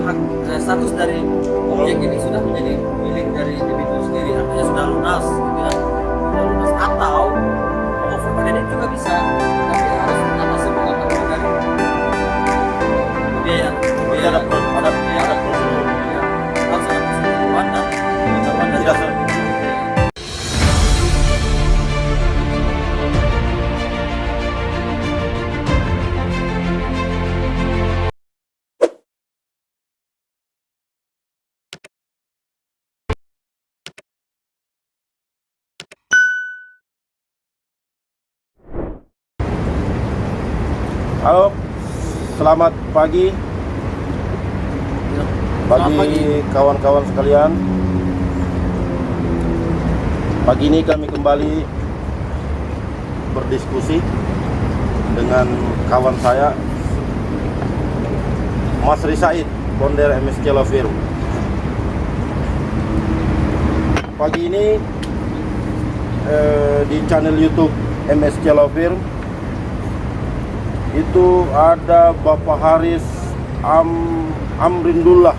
hak status dari objek ini sudah menjadi milik dari debitur sendiri, artinya sudah lunas, gitu ya. Sudah lunas. Atau overcredit juga bisa, tapi harus atas sepengetahuan dari pembiayaan. Ada prosedur. Ya, harus ada persetujuan dan pengetahuan dari Tidak Halo, selamat pagi Ya. Selamat pagi. kawan-kawan sekalian. Pagi ini kami kembali berdiskusi dengan kawan saya, Mas Risaid, founder MSC Law Firm. Pagi ini di channel YouTube MSC Law Firm itu ada Bapak Haris Amrindullah.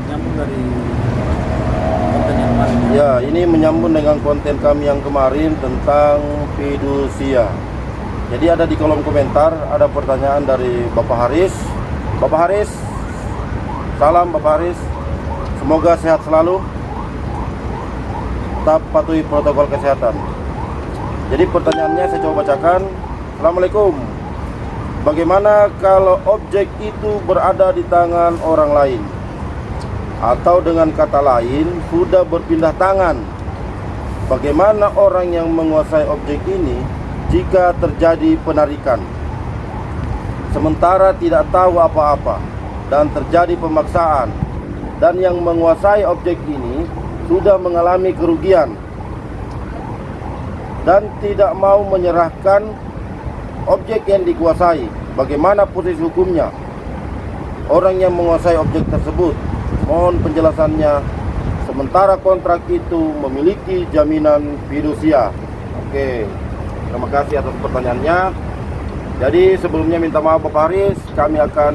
Nyambung dari konten yang kemarin. Ya, ini menyambung dengan konten kami yang kemarin tentang fidusia. Jadi ada di kolom komentar ada pertanyaan dari Bapak Haris. Bapak Haris, salam Bapak Haris. Semoga sehat selalu. Tetap patuhi protokol kesehatan. Jadi pertanyaannya saya coba bacakan. Assalamualaikum. Bagaimana kalau objek itu berada di tangan orang lain? Atau dengan kata lain, sudah berpindah tangan. Bagaimana orang yang menguasai objek ini jika terjadi penarikan? Sementara tidak tahu apa-apa dan terjadi pemaksaan, dan yang menguasai objek ini sudah mengalami kerugian dan tidak mau menyerahkan objek yang dikuasai. Bagaimana posisi hukumnya orang yang menguasai objek tersebut? Mohon penjelasannya. Sementara kontrak itu memiliki jaminan fidusia. Oke, terima kasih atas pertanyaannya. Jadi sebelumnya minta maaf Bapak Haris, kami akan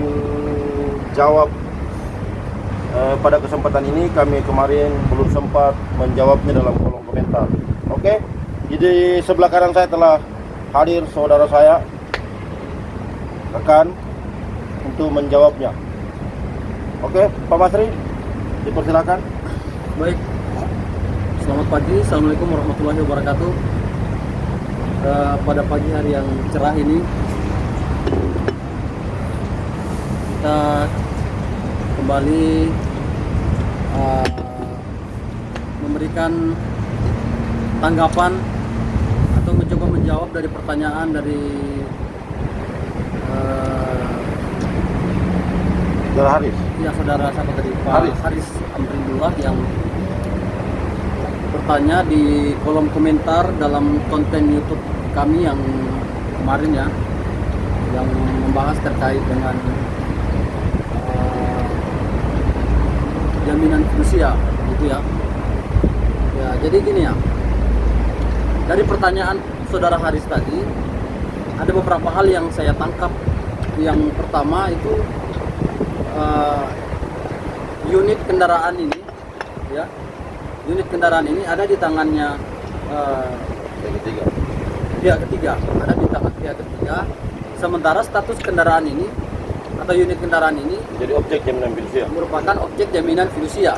jawab pada kesempatan ini. Kami kemarin belum sempat menjawabnya dalam kolom komentar. Oke, jadi sebelah kanan saya telah hadir saudara saya, rekan, untuk menjawabnya. Oke, Pak Masri, dipersilakan. Baik, selamat pagi. Assalamualaikum warahmatullahi wabarakatuh. Pada pagi hari yang cerah ini, kita kembali memberikan tanggapan atau mencoba menjawab dari pertanyaan dari Saudara Haris. ya saudara siapa tadi, Pak Haris Amrindullah, yang bertanya di kolom komentar dalam konten YouTube kami yang kemarin ya, yang membahas terkait dengan jaminan fidusia gitu ya. Ya, jadi gini ya. Dari pertanyaan saudara Haris tadi, ada beberapa hal yang saya tangkap. Yang pertama itu unit kendaraan ini, ya, unit kendaraan ini ada di tangannya pihak ketiga, ada di tangan pihak ketiga. Sementara status kendaraan ini atau unit kendaraan ini Jadi objek jaminan fidusia. merupakan objek jaminan fidusia.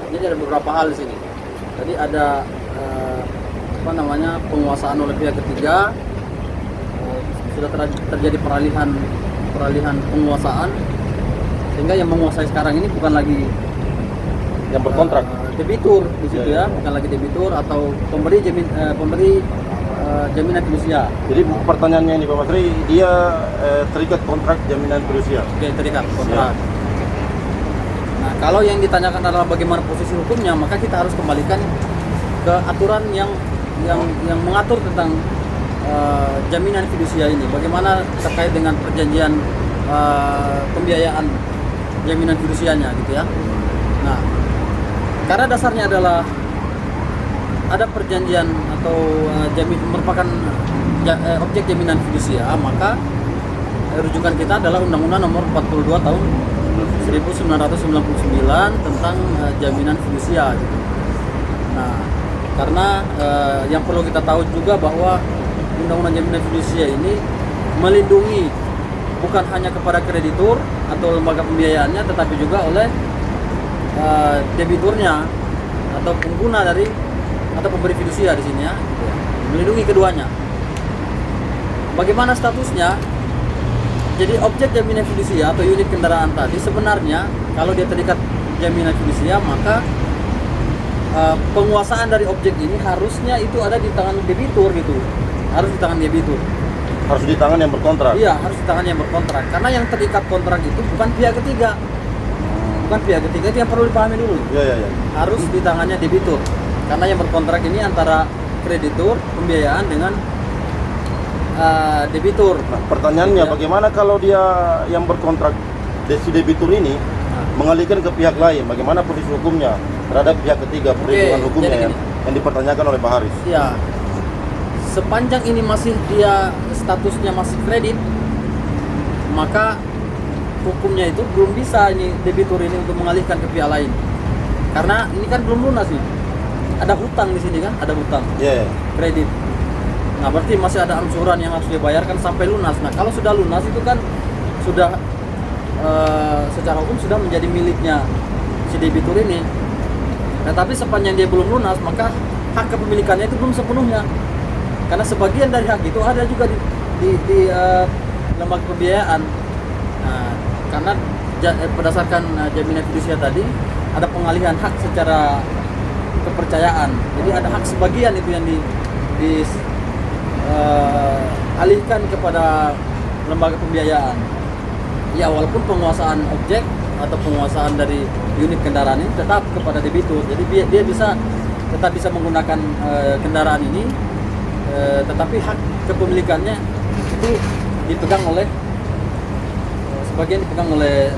Jadi ada beberapa hal di sini. Jadi ada penguasaan oleh pihak ketiga, sudah terjadi peralihan penguasaan, sehingga yang menguasai sekarang ini bukan lagi Yang berkontrak. debitur di situ ya, bukan lagi debitur atau pemberi jaminan fidusia. Jadi pertanyaannya ini Pak Masri, dia terikat kontrak jaminan fidusia. Oke, terikat kontrak. Nah, kalau yang ditanyakan adalah bagaimana posisi hukumnya, maka kita harus kembalikan ke aturan yang mengatur tentang jaminan fidusia ini. Bagaimana terkait dengan perjanjian pembiayaan jaminan fidusianya gitu ya. Nah, karena dasarnya adalah ada perjanjian atau merupakan objek jaminan fidusia, maka rujukan kita adalah Undang-Undang Nomor 42 Tahun 1999 tentang jaminan fidusia. Gitu. Nah, karena yang perlu kita tahu juga bahwa Undang-Undang Jaminan Fidusia ini melindungi bukan hanya kepada kreditur atau lembaga pembiayaannya, tetapi juga oleh debiturnya atau pengguna dari atau pemberi fidusia di sini ya, melindungi keduanya. Bagaimana statusnya? Jadi objek jaminan fidusia atau unit kendaraan tadi sebenarnya kalau dia terikat jaminan fidusia, maka penguasaan dari objek ini harusnya itu ada di tangan debitur gitu, harus di tangan debitur. Harus di tangan yang berkontrak. Iya, harus di tangan yang berkontrak. Karena yang terikat kontrak itu bukan pihak ketiga. Bukan pihak ketiga, itu yang perlu dipahami dulu. Iya. Harus di tangannya debitur. Karena yang berkontrak ini antara kreditur, pembiayaan dengan debitur. Nah, pertanyaannya Ya. bagaimana kalau dia yang berkontrak si debitur ini mengalihkan ke pihak lain? Bagaimana posisi hukumnya terhadap pihak ketiga, perlindungan hukumnya jadi yang dipertanyakan oleh Pak Haris? Ya, sepanjang ini masih dia statusnya masih kredit, maka hukumnya itu belum bisa ini debitur ini untuk mengalihkan ke pihak lain. Karena ini kan belum lunas nih. Ada hutang di sini kan, ada hutang. Iya. Kredit. Nah, berarti masih ada angsuran yang harus dibayarkan sampai lunas. Nah, kalau sudah lunas itu kan sudah secara hukum sudah menjadi miliknya si debitur ini. Nah, tapi sepanjang dia belum lunas, maka hak kepemilikannya itu belum sepenuhnya. Karena sebagian dari hak itu ada juga di lembaga pembiayaan. Nah, karena berdasarkan jaminan fidusia tadi ada pengalihan hak secara kepercayaan. Jadi ada hak sebagian itu yang alihkan kepada lembaga pembiayaan. Ya, walaupun penguasaan objek atau penguasaan dari unit kendaraan ini tetap kepada debitur. Jadi dia tetap bisa menggunakan kendaraan ini, tetapi hak kepemilikannya itu dipegang oleh sebagian dipegang oleh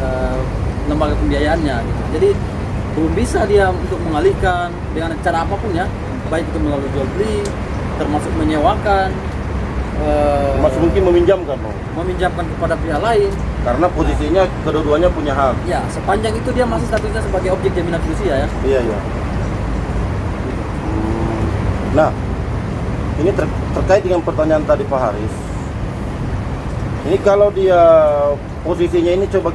lembaga pembiayaannya. Gitu. Jadi belum bisa dia untuk mengalihkan dengan cara apapun ya, baik itu melalui jual beli, termasuk menyewakan, Masih mungkin meminjamkan, Bang. meminjamkan kepada pihak lain. Karena posisinya kedua-duanya punya hak. Ya, sepanjang itu dia masih statusnya sebagai objek jaminan fidusia ya. Iya. Nah, ini terkait dengan pertanyaan tadi Pak Haris. Ini kalau dia posisinya ini coba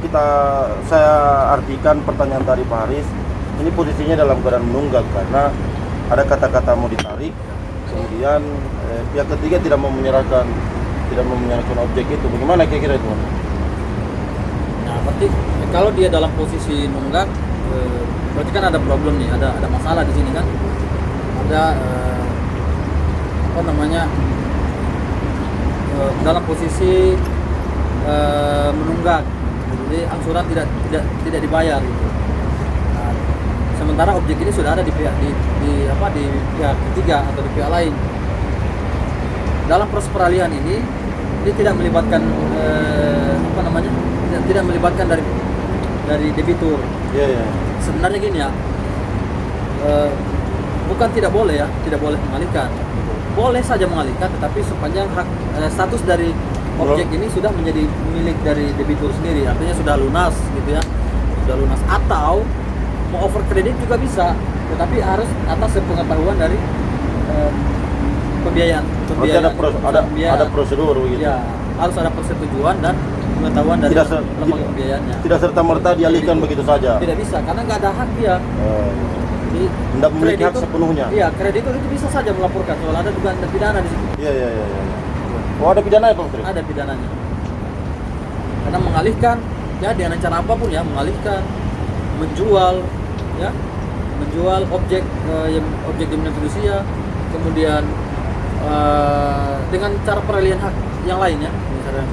saya artikan pertanyaan tadi Pak Haris. Ini posisinya dalam keadaan menunggak karena ada kata-kata mau ditarik, kemudian pihak ketiga tidak mau menyerahkan objek itu. Bagaimana kira-kira itu? Nah, berarti kalau dia dalam posisi nunggak, berarti kan ada problem nih, ada masalah di sini kan. Ada dalam posisi menunggak, jadi angsuran tidak dibayar gitu. Nah, sementara objek ini sudah ada di pihak pihak ketiga atau di pihak lain. Dalam proses peralihan ini tidak melibatkan tidak melibatkan dari debitur. Iya. Sebenarnya gini ya, bukan tidak boleh mengalihkan. Boleh saja mengalihkan, tetapi sepanjang status dari objek ini sudah menjadi milik dari debitur sendiri, artinya sudah lunas gitu ya, sudah lunas. Atau mau over kredit juga bisa, tetapi harus atas sepengetahuan dari pembiayaan. Ada prosedur begitu. Ya, harus ada persetujuan dan pengetahuan dari lembaga pembiayaannya. Tidak serta merta dialihkan begitu saja. Tidak bisa, karena nggak ada hak dia. Jadi tidak memiliki hak sepenuhnya. Iya, kreditur itu bisa saja melaporkan soal ada dugaan pidana di situ. Iya. Oh, ada pidana ya, Pak Menteri? Ada pidananya. Karena mengalihkan, ya dengan cara apapun ya, mengalihkan, menjual objek objek jaminan fidusia, kemudian dengan cara peralihan hak yang lainnya, misalnya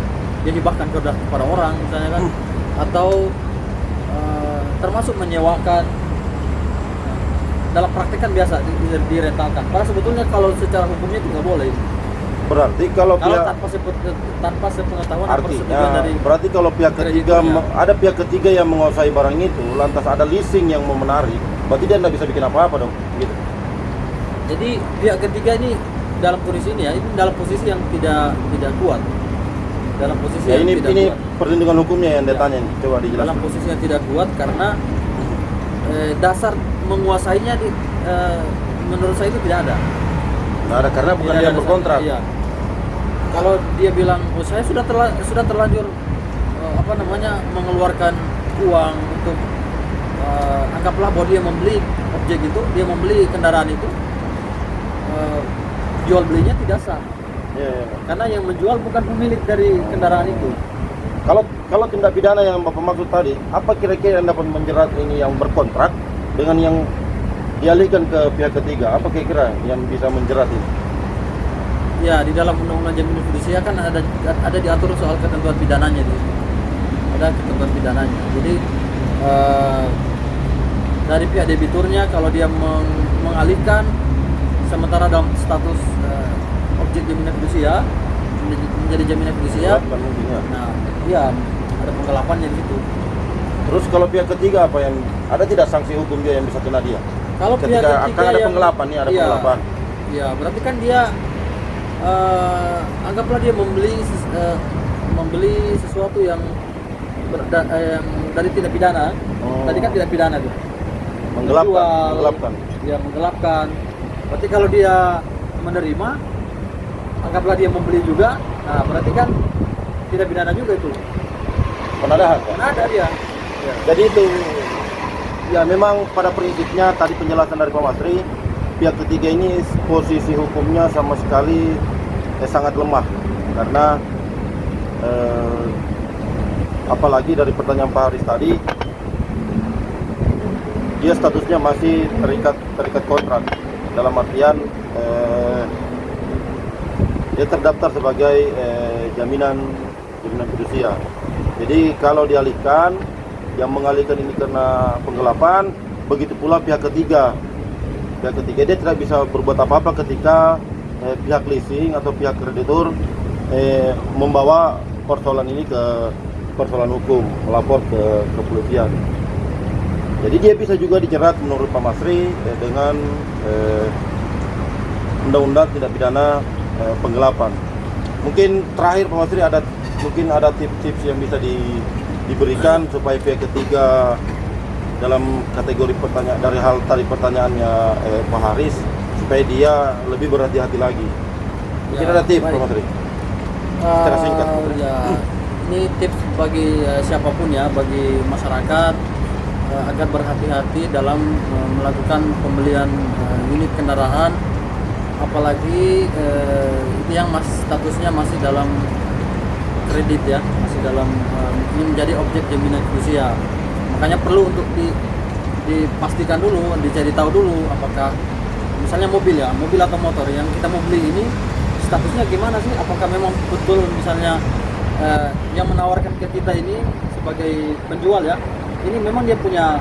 dia hibahkan kepada orang, misalnya kan, atau termasuk menyewakan. Dalam praktek kan biasa direntalkan. Padahal sebetulnya kalau secara hukumnya itu nggak boleh. Berarti kalau tanpa sepengetahuan artinya dari berarti kalau pihak ketiga ada pihak ketiga yang menguasai barang itu, lantas ada leasing yang mau menarik, berarti dia nggak bisa bikin apa-apa dong, gitu. Jadi pihak ketiga ini dalam kondisi ini ya, ini dalam posisi yang tidak kuat. dalam posisi Ya, yang ini tidak kuat. perlindungan hukumnya yang dia Ya. tanya nih. Coba Dalam dijelaskan. posisi yang tidak kuat karena dasar menguasainya menurut saya itu tidak ada. Nggak ada, karena bukan Tidak dia ada berkontrak. dasar. Iya. Kalau dia bilang, oh saya sudah terlanjur mengeluarkan uang untuk anggaplah bahwa dia membeli objek itu, dia membeli kendaraan itu, jual belinya tidak sah. Iya, iya. Karena yang menjual bukan pemilik dari kendaraan itu. Kalau tindak pidana yang Bapak maksud tadi, apa kira-kira yang dapat menjerat ini yang berkontrak dengan yang dialihkan ke pihak ketiga? Apa kira-kira yang bisa menjerat ini? Ya, di dalam Undang-Undang Jaminan Fidusia kan ada diatur soal ketentuan pidananya di. Ada ketentuan pidananya. Jadi dari pihak debiturnya kalau dia mengalihkan sementara dalam status objek jaminan fidusia menjadi jaminan fidusia. Bukan mungkinnya. Nah, iya ada penggelapannya di situ. Terus kalau pihak ketiga apa yang ada tidak sanksi hukum dia yang bisa kena dia? Kalau pihak Ketika ketiga akan ada yang- penggelapan nih, ada iya, penggelapan. Iya, berarti kan dia anggaplah dia membeli sesuatu yang dari tindak pidana. Oh. Tadi kan tidak pidana tuh. Menggelapkan, Menjual, menggelapkan. Ya, menggelapkan. Berarti kalau dia menerima, anggaplah dia membeli juga. Nah, berarti kan tidak pidana juga itu. Penadahan kan? Karena ada dia. Ya. Jadi itu ya memang pada prinsipnya tadi penjelasan dari Pak Masri, pihak ketiga ini posisi hukumnya sama sekali sangat lemah karena apalagi dari pertanyaan Pak Haris tadi, dia statusnya masih terikat kontrak, dalam artian dia terdaftar sebagai jaminan fidusia. Jadi kalau dialihkan, yang mengalihkan ini karena penggelapan, begitu pula pihak ketiga dia tidak bisa berbuat apa-apa ketika pihak leasing atau pihak kreditur membawa persoalan ini ke persoalan hukum, melapor ke kepolisian. Jadi dia bisa juga dijerat menurut Pak Masri dengan undang-undang tindak pidana penggelapan. Mungkin terakhir Pak Masri mungkin ada tips-tips yang bisa diberikan supaya pihak ketiga dalam kategori pertanyaan dari hal tadi pertanyaannya Pak Haris, supaya dia lebih berhati-hati lagi. Mungkin ada tips Pak Masri secara singkat. Ya, ini tips bagi siapapun ya, bagi masyarakat agar berhati-hati dalam melakukan pembelian unit kendaraan, apalagi itu yang statusnya masih dalam kredit ya, masih dalam ini menjadi objek jaminan fidusia. Makanya perlu untuk dipastikan dulu, dicari tahu dulu apakah misalnya mobil atau motor yang kita mau beli ini statusnya gimana sih? Apakah memang betul misalnya yang menawarkan ke kita ini sebagai penjual ya, ini memang dia punya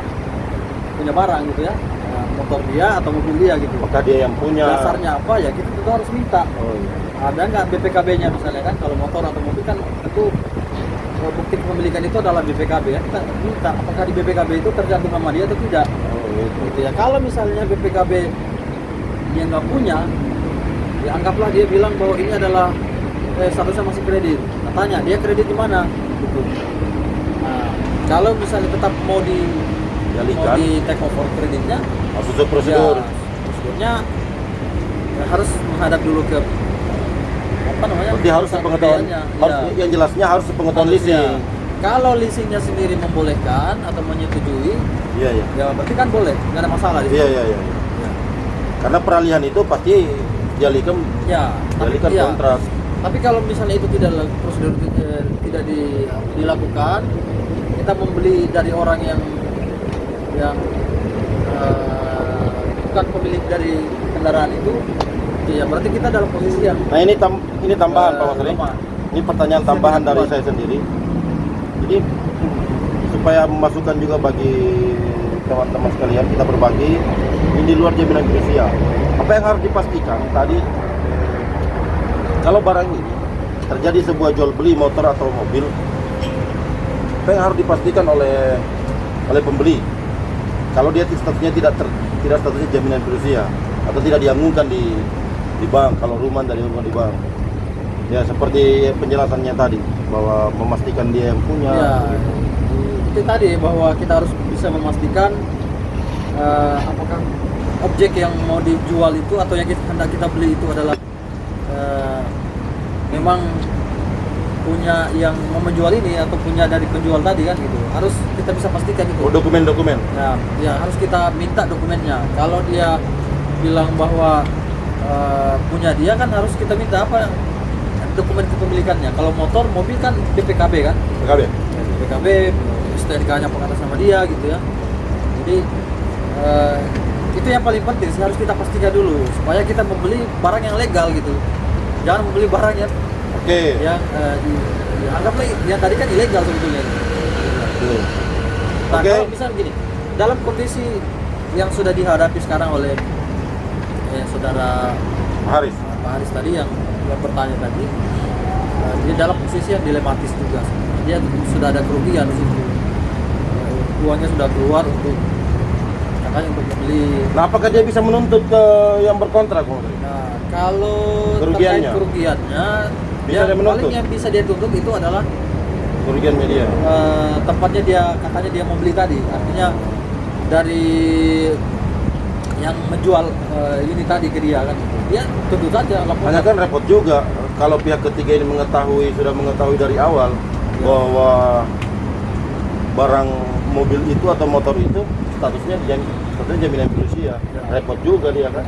barang gitu ya, motor dia atau mobil dia gitu. Apakah dia yang punya? Dasarnya apa ya, kita tentu harus minta. Oh, iya. Ada nggak BPKB-nya misalnya kan, kalau motor atau mobil kan itu bukti kepemilikan itu adalah BPKB ya, kita minta apakah di BPKB itu tergantung nama dia atau tidak. Oh, Gitu ya. Kalau misalnya BPKB dia nggak punya, ya anggaplah dia bilang bahwa ini adalah statusnya masih kredit. Nah, tanya dia kredit di mana? Gitu. Nah, kalau misalnya tetap mau di take over kreditnya, sesuai prosedur. ya, prosedurnya ya harus menghadap dulu ke apa namanya? Berarti harus sepengetahuan, yang jelasnya harus sepengetahuan leasing. Kalau leasingnya sendiri membolehkan atau menyetujui, Iya. ya berarti kan boleh, nggak ada masalah di situ. Iya. Ya. Karena peralihan itu pasti dialihkan Ya, kontrak. Tapi kalau misalnya itu prosedur tidak dilakukan, kita membeli dari orang yang bukan pemilik dari kendaraan itu, ya berarti kita dalam posisi yang Nah ini tambahan Pak Masri. lemah. Ini pertanyaan tambahan dari saya sendiri. Jadi supaya memasukkan juga bagi teman-teman sekalian, kita berbagi ini di luar jaminan fidusia. Apa yang harus dipastikan tadi, kalau barang ini terjadi sebuah jual beli motor atau mobil, apa yang harus dipastikan oleh pembeli? Kalau dia statusnya tidak statusnya jaminan fidusia atau tidak dianggunkan di bank, kalau rumah dari rumah di bank, Ya seperti penjelasannya tadi bahwa memastikan dia yang punya. Ya, begitu. itu tadi bahwa kita harus bisa memastikan apakah objek yang mau dijual itu atau yang hendak kita beli itu adalah memang punya yang mau menjual ini atau punya dari penjual tadi kan gitu. Harus kita bisa pastikan itu. Oh, dokumen-dokumen. Nah, ya harus kita minta dokumennya. Kalau dia bilang bahwa punya dia kan harus kita minta apa dokumen kepemilikannya. Kalau motor, mobil kan BPKB kan? PKB. BPKB, STNK-nya pengatas sama dia gitu ya. Jadi itu yang paling penting sih, harus kita pastikan dulu supaya kita membeli barang yang legal gitu. Jangan membeli barang yang yang anggaplah yang tadi kan ilegal sebetulnya. Nah, kalau misalnya gini, dalam kondisi yang sudah dihadapi sekarang oleh saudara Haris. Pak Haris tadi yang bertanya tadi, dia dalam posisi yang dilematis juga. Dia sudah ada kerugian di situ. Uangnya sudah keluar untuk katanya untuk membeli. Nah, apakah dia bisa menuntut ke yang berkontrak? Nah, kalau Kerugiannya? terkait kerugiannya, Bisa dia menuntut? paling yang bisa dia tuntut itu adalah Kerugiannya dia. tempatnya dia katanya dia membeli tadi, artinya dari yang menjual ini tadi ke dia kan, dia tuntut saja laporan. Hanya kan repot juga kalau pihak ketiga ini sudah mengetahui dari awal bahwa barang mobil itu atau motor itu statusnya jaminan berusia. Repot juga dia kan.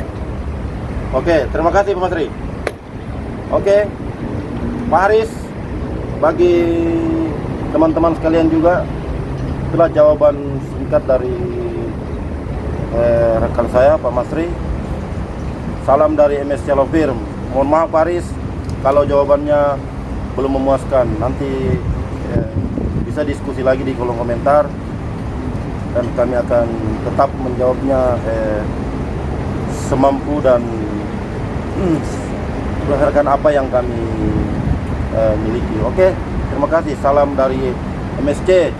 Oke, terima kasih Pak Masri. Oke, Pak Haris, bagi teman-teman sekalian juga itulah jawaban singkat dari rekan saya Pak Masri. Salam dari MSC Law Firm. Mohon maaf Pak Haris kalau jawabannya belum memuaskan. Nanti bisa diskusi lagi di kolom komentar dan kami akan tetap menjawabnya semampu dan berdasarkan apa yang kami miliki. Oke, terima kasih. Salam dari MSC.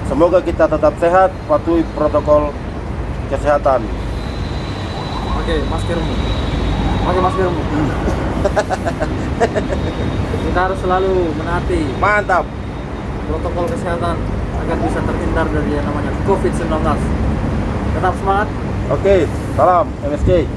Semoga kita tetap sehat, patuhi protokol kesehatan. Pakai maskermu. Pakai maskermu. Kita harus selalu menaati Mantap. protokol kesehatan agar bisa terhindar dari yang namanya COVID-19. Tetap semangat. Oke, salam MSC.